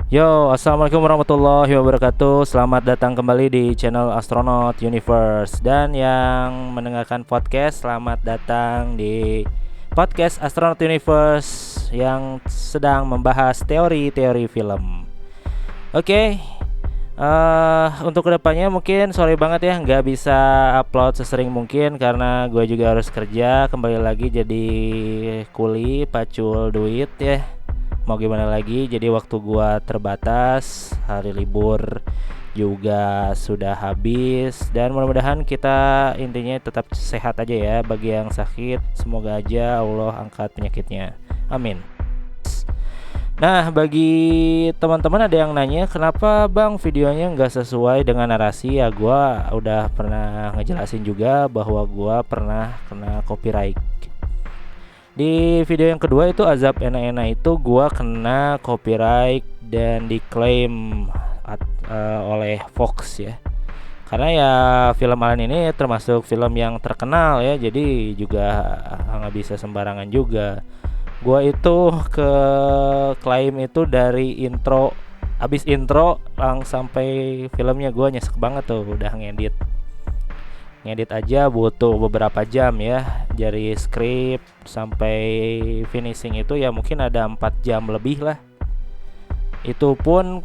Yo, assalamualaikum warahmatullahi wabarakatuh. Selamat datang kembali di channel Astronaut Universe. Dan yang mendengarkan podcast, selamat datang di podcast Astronaut Universe yang sedang membahas teori-teori film. Oke, untuk kedepannya mungkin sorry banget ya nggak bisa upload sesering mungkin karena gue juga harus kerja kembali lagi jadi kuli pacul duit ya. Mau gimana lagi, jadi waktu gua terbatas, hari libur juga sudah habis. Dan mudah-mudahan kita intinya tetap sehat aja ya. Bagi yang sakit, semoga aja Allah angkat penyakitnya, amin. Nah, bagi teman-teman ada yang nanya kenapa bang videonya nggak sesuai dengan narasi. Ya gua udah pernah ngejelasin juga bahwa gua pernah kena copyright. Di video yang kedua itu azab enak-enak itu gua kena copyright dan diklaim oleh Fox ya. Karena ya film Alien ini termasuk film yang terkenal ya, jadi juga nggak bisa sembarangan juga. Gua itu ke klaim itu dari intro, abis intro sampai filmnya gua nyesek banget tuh udah ngedit aja butuh beberapa jam ya, dari skrip sampai finishing itu ya mungkin ada 4 jam lebih lah. Itu pun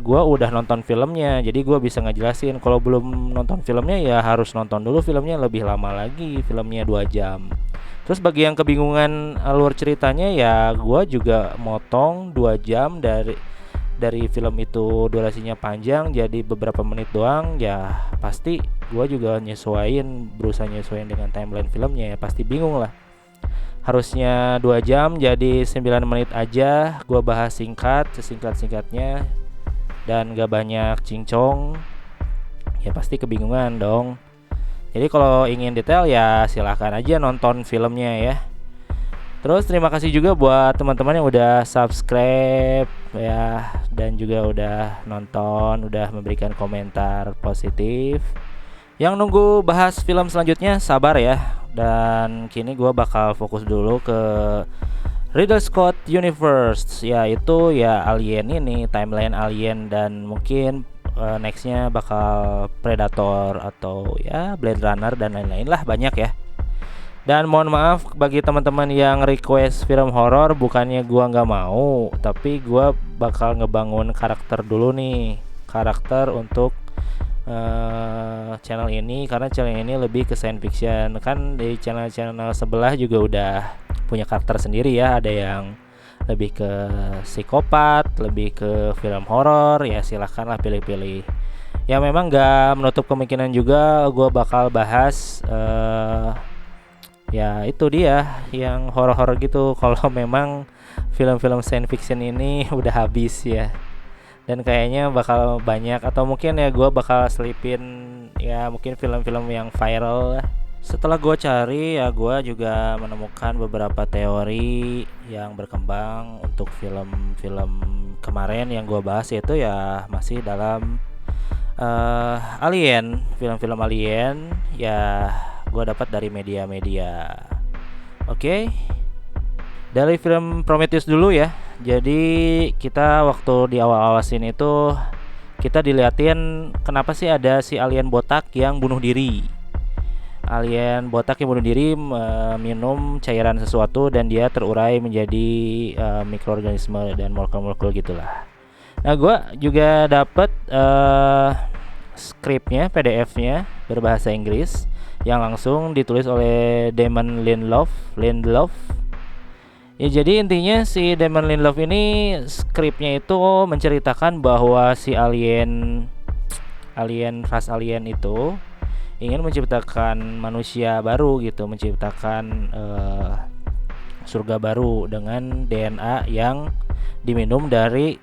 gua udah nonton filmnya, jadi gua bisa ngejelasin. Kalau belum nonton filmnya ya harus nonton dulu filmnya, lebih lama lagi, filmnya 2 jam. Terus bagi yang kebingungan alur ceritanya ya gua juga motong 2 jam dari film itu, durasinya panjang jadi beberapa menit doang. Ya pasti gue juga berusaha nyesuaiin dengan timeline filmnya, ya pasti bingung lah. Harusnya 2 jam jadi 9 menit aja. Gue bahas singkat, sesingkat-singkatnya, dan gak banyak cincong. Ya pasti kebingungan dong. Jadi kalau ingin detail ya silahkan aja nonton filmnya ya. Terus terima kasih juga buat teman-teman yang udah subscribe ya, dan juga udah nonton, udah memberikan komentar positif. Yang nunggu bahas film selanjutnya sabar ya. Dan kini gue bakal fokus dulu ke Ridley Scott Universe, yaitu ya Alien ini, timeline Alien, dan mungkin nextnya bakal Predator atau ya Blade Runner dan lain-lain lah, banyak ya. Dan mohon maaf bagi teman-teman yang request film horor, bukannya gua nggak mau, tapi gua bakal ngebangun karakter dulu nih, karakter untuk channel ini, karena channel ini lebih ke science fiction. Kan di channel-channel sebelah juga udah punya karakter sendiri ya, ada yang lebih ke psikopat, lebih ke film horor, ya silahkanlah pilih-pilih. Ya memang nggak menutup kemungkinan juga gua bakal bahas ya itu dia yang horor-horor gitu kalau memang film-film science fiction ini udah habis ya. Dan kayaknya bakal banyak, atau mungkin ya gue bakal selipin ya mungkin film-film yang viral lah. Setelah gue cari ya gue juga menemukan beberapa teori yang berkembang untuk film-film kemarin yang gue bahas, yaitu ya masih dalam Alien, film-film Alien ya gue dapat dari media-media. Oke, dari film Prometheus dulu ya. Jadi kita waktu di awal-awal scene itu kita diliatin kenapa sih ada si alien botak yang bunuh diri. Alien botak yang bunuh diri minum cairan sesuatu dan dia terurai menjadi mikroorganisme dan molekul-molekul gitulah. Nah, gue juga dapat skripnya, PDF-nya berbahasa Inggris yang langsung ditulis oleh Damon Lindelof. Ya jadi intinya si Damon Lindelof ini skripnya itu menceritakan bahwa si alien ras alien itu ingin menciptakan manusia baru gitu, menciptakan surga baru dengan DNA yang diminum dari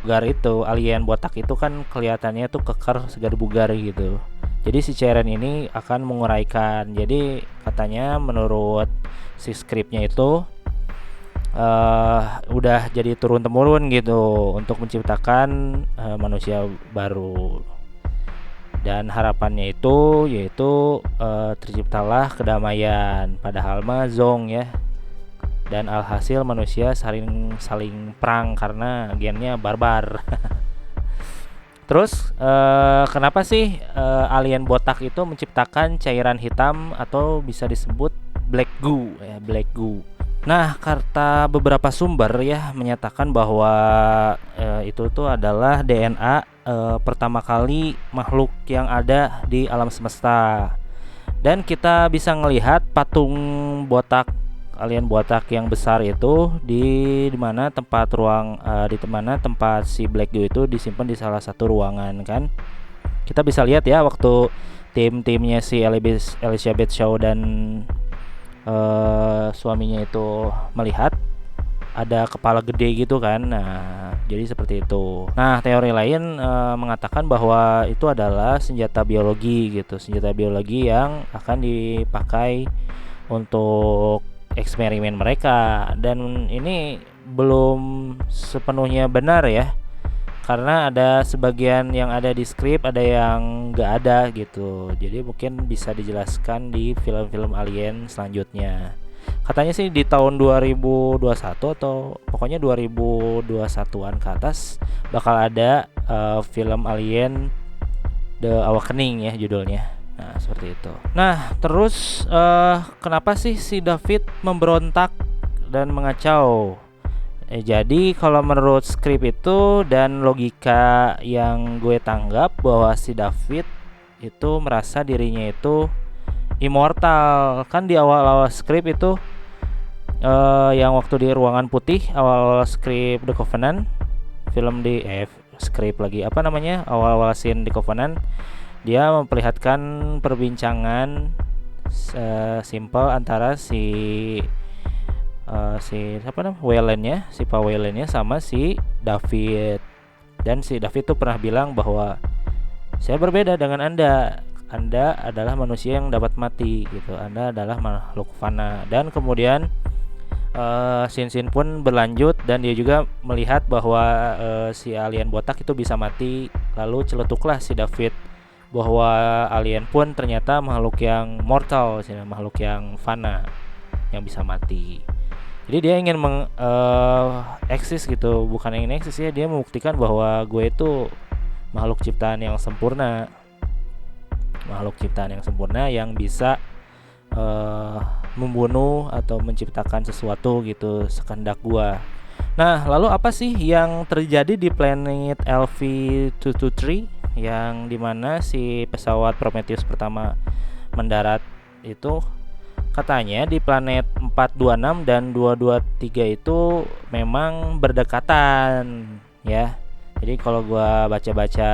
bugar itu. Alien botak itu kan kelihatannya tuh kekar, segar bugar gitu. Jadi si cairan ini akan menguraikan. Jadi katanya menurut si skripnya itu udah jadi turun temurun gitu untuk menciptakan manusia baru. Dan harapannya itu yaitu terciptalah kedamaian. Padahal mah zong ya. dan alhasil manusia saling perang karena gennya barbar. Terus kenapa sih alien botak itu menciptakan cairan hitam atau bisa disebut black goo ya, black goo. Nah, kata beberapa sumber ya menyatakan bahwa itu tuh adalah DNA pertama kali makhluk yang ada di alam semesta. Dan kita bisa ngelihat patung botak alien botak yang besar itu di mana tempat di mana tempat si Black Goo itu disimpan di salah satu ruangan kan. Kita bisa lihat ya waktu timnya si Elizabeth Shaw dan suaminya itu melihat ada kepala gede gitu kan. Nah, jadi seperti itu. Nah, teori lain mengatakan bahwa itu adalah senjata biologi gitu, senjata biologi yang akan dipakai untuk eksperimen mereka. Dan ini belum sepenuhnya benar ya, karena ada sebagian yang ada di skrip, ada yang nggak ada gitu. Jadi mungkin bisa dijelaskan di film-film alien selanjutnya. Katanya sih di tahun 2021 atau pokoknya 2021-an ke atas bakal ada film Alien The Awakening ya judulnya. Nah, seperti itu. Nah, terus kenapa sih si David memberontak dan mengacau? Jadi kalau menurut skrip itu dan logika yang gue tanggap bahwa si David itu merasa dirinya itu immortal. Kan di awal-awal skrip itu yang waktu di ruangan putih, awal skrip The Covenant, film di skrip lagi apa namanya, awal-awal scene The Covenant, dia memperlihatkan perbincangan simple antara si siapa namanya Waylandnya, si Pak Waylandnya sama si David. Dan si David tuh pernah bilang bahwa saya berbeda dengan Anda adalah manusia yang dapat mati gitu. Anda adalah makhluk fana. Dan kemudian scene pun berlanjut dan dia juga melihat bahwa si alien botak itu bisa mati. Lalu celetuklah si David bahwa alien pun ternyata makhluk yang mortal, makhluk yang fana yang bisa mati. Jadi dia ingin eksis gitu, bukan ingin eksis ya, dia membuktikan bahwa gue itu makhluk ciptaan yang sempurna. Makhluk ciptaan yang sempurna yang bisa membunuh atau menciptakan sesuatu gitu sekehendak gua. Nah, lalu apa sih yang terjadi di planet LV-223 yang dimana si pesawat Prometheus pertama mendarat itu? Katanya di planet 426 dan 223 itu memang berdekatan ya. Jadi kalau gua baca-baca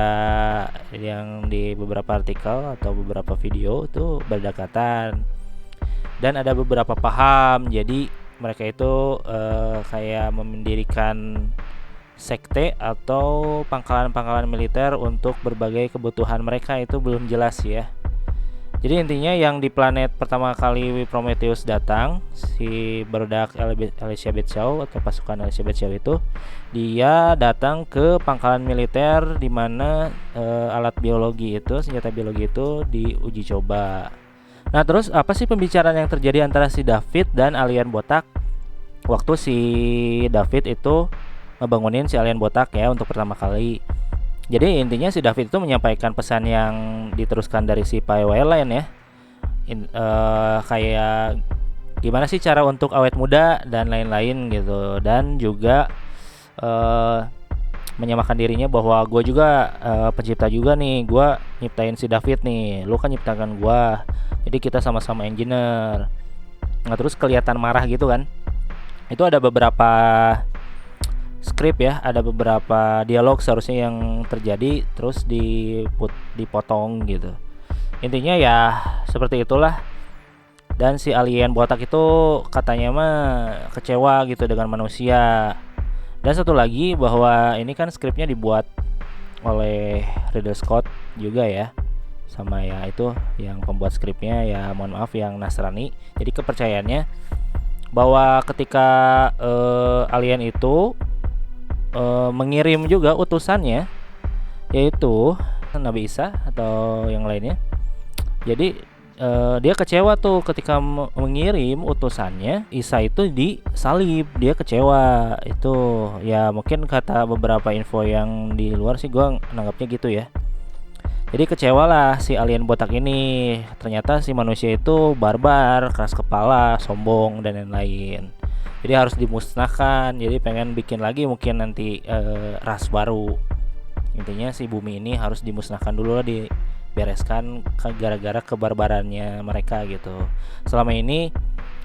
yang di beberapa artikel atau beberapa video itu berdekatan. Dan ada beberapa paham. Jadi mereka itu kayak mendirikan sekte atau pangkalan-pangkalan militer untuk berbagai kebutuhan mereka, itu belum jelas ya. Jadi intinya yang di planet pertama kali Prometheus datang, si berdak Elizabeth Shaw atau pasukan Elizabeth Shaw itu, dia datang ke pangkalan militer di mana alat biologi itu, senjata biologi itu diuji coba. Nah, terus apa sih pembicaraan yang terjadi antara si David dan alien botak waktu si David itu ngebangunin si alien botak ya untuk pertama kali. Jadi intinya si David itu menyampaikan pesan yang diteruskan dari si Pai Wayland ya. Kayak gimana sih cara untuk awet muda dan lain-lain gitu. Dan juga menyamakan dirinya bahwa gue juga pencipta juga nih. Gue nyiptain si David nih, lu kan nyiptakan gue. Jadi kita sama-sama engineer. Nah, terus kelihatan marah gitu kan. Itu ada beberapa skrip ya, ada beberapa dialog seharusnya yang terjadi terus dipotong gitu. Intinya ya seperti itulah. Dan si alien botak itu katanya mah kecewa gitu dengan manusia. Dan satu lagi bahwa ini kan skripnya dibuat oleh Ridley Scott juga ya, sama ya itu yang pembuat skripnya ya, mohon maaf yang Nasrani. Jadi kepercayaannya bahwa ketika alien itu mengirim juga utusannya, yaitu Nabi Isa atau yang lainnya. Jadi dia kecewa tuh ketika mengirim utusannya, Isa itu disalib. Dia kecewa. Itu ya mungkin kata beberapa info yang di luar sih gue nanggapnya gitu ya. Jadi kecewa lah si alien botak ini. Ternyata si manusia itu barbar, keras kepala, sombong dan lain-lain. Jadi harus dimusnahkan. Jadi pengen bikin lagi mungkin nanti ras baru. Intinya si bumi ini harus dimusnahkan dulu lah, dibereskan gara-gara kebarbarannya mereka gitu. Selama ini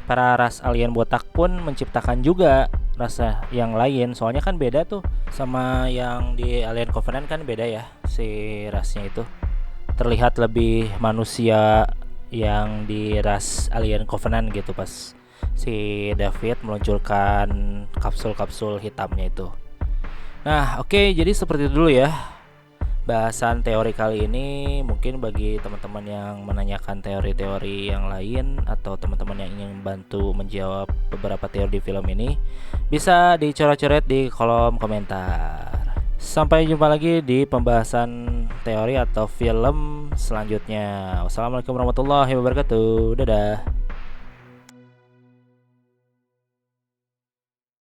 para ras alien botak pun menciptakan juga rasa yang lain. Soalnya kan beda tuh sama yang di Alien Covenant, kan beda ya si rasnya itu. Terlihat lebih manusia yang di ras Alien Covenant gitu pas si David meluncurkan kapsul-kapsul hitamnya itu. Nah, oke, jadi seperti itu dulu ya bahasan teori kali ini. Mungkin bagi teman-teman yang menanyakan teori-teori yang lain atau teman-teman yang ingin bantu menjawab beberapa teori di film ini, bisa dicoret-coret di kolom komentar. Sampai jumpa lagi di pembahasan teori atau film selanjutnya. Wassalamualaikum warahmatullahi wabarakatuh. Dadah.